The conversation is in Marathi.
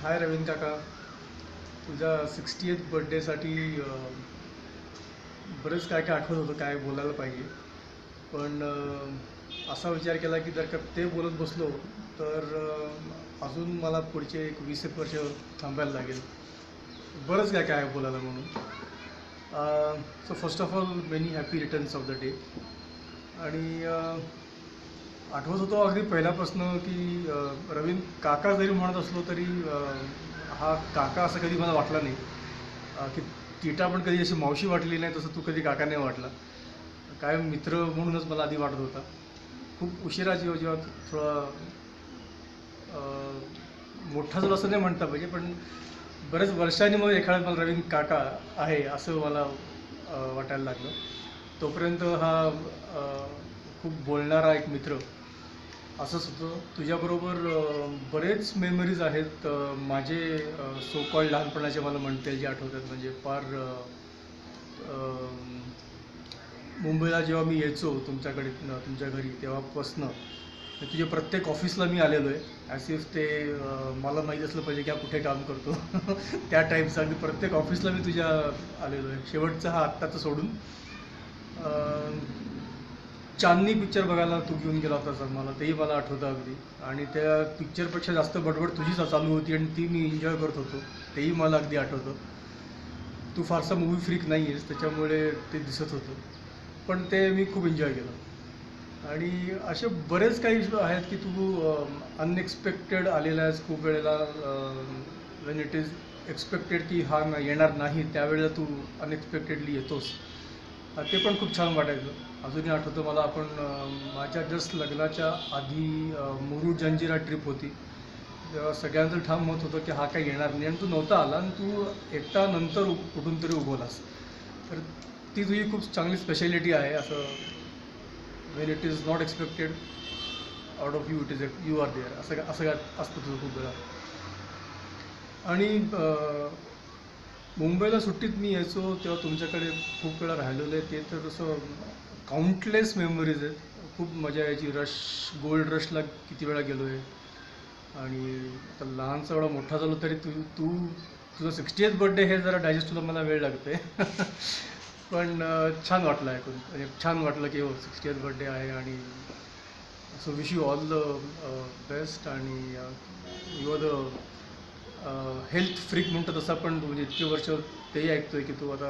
हाय रवींद्र काका. तुझ्या 60th बर्थडेसाठी बरंच काय काय आठवत होतं, काय बोलायला पाहिजे. पण असा विचार केला की जर का ते बोलत बसलो तर अजून मला पुढचे एक 20 एक वर्ष थांबायला लागेल. बरंच काय काय आहे बोलायला म्हणून. So first of all many happy returns of the day. आणि आठवत होतो अगदी पहिल्यापासून की रवींद्र काका जरी म्हणत असलो तरी हा काका असं कधी मला वाटला नाही. की टीटा पण कधी अशी मावशी वाटली नाही, तसं तू कधी काका नाही वाटला. काय मित्र म्हणूनच मला आधी वाटत होता. खूप उशिरा जेव्हा थोडा मोठा झाला असं नाही म्हणता पाहिजे, पण बऱ्याच वर्षांनी मग एखादा मला रवींद्र काका आहे असं मला वाटायला लागलं. तोपर्यंत हा खूप बोलणारा एक मित्र असंच होतं. तुझ्याबरोबर बरेच मेमरीज आहेत. माझे सो कॉल्ड लहानपणाचे मला म्हणता येईल जे आठवतात. म्हणजे फार मुंबईला जेव्हा मी यायचो तुमच्याकडे तुमच्या घरी तेव्हापासनं तुझ्या प्रत्येक ऑफिसला मी आलेलो आहे. ॲज इफ ते मला माहीत असलं पाहिजे की हा कुठे काम करतो. त्या टाईपचं अगदी प्रत्येक ऑफिसला मी तुझ्या आलेलो आहे. शेवटचा हा आत्ताचं सोडून. चांदनी पिक्चर बघायला तू घेऊन गेला होता सर मला, तेही मला आठवतं अगदी. आणि त्या पिक्चरपेक्षा जास्त बडबड तुझीच चालू होती आणि ती मी एन्जॉय करत होतो, तेही मला अगदी आठवतं. तू फारसा मूवी फ्रीक नाही आहेस त्याच्यामुळे ते दिसत होतं, पण ते मी खूप एन्जॉय केलं. आणि असे बरेच काही आहेत की तू अनएक्सपेक्टेड आलेला आहेस खूप वेळेला. वेन इट इज एक्सपेक्टेड की हा येणार नाही त्यावेळेला तू अनएक्सपेक्टेडली येतोस. ते पण खूप छान वाटायचं. अजूनही आठवतं मला, आपण माझ्या जस्ट लग्नाच्या आधी मुरुड जंजिरा ट्रिप होती, तेव्हा सगळ्यांचं ठाम मत होतं की हा काही येणार नाही, आणि तू नव्हता आला आणि तू एकटा नंतर कुठून तरी उगवलास. तर ती तुझी खूप चांगली स्पेशालिटी आहे असं. When it is not expected out of you it is you are there, असं असं असतं तुझं खूप वेळा. आणि मुंबईला सुट्टीत मी यायचो तेव्हा तुमच्याकडे खूप वेळा राहिलेलं आहे. ते तर असं काउंटलेस मेमरीज आहेत. खूप मजा यायची. गोल्ड रशला किती वेळा गेलो आहे. आणि आता लहानचा एवढा मोठा झालो तरी तू तू तुझा 60th बर्थडे हे जरा डायजेस्ट व्हायला मला वेळ लागते. पण छान वाटलं ऐकून. म्हणजे छान वाटलं की हो 60th बर्थडे आहे. आणि so wish you all the best. आणि you are the health freak म्हणतो तसा, पण म्हणजे इतके वर्ष तेही ऐकतोय की तू आता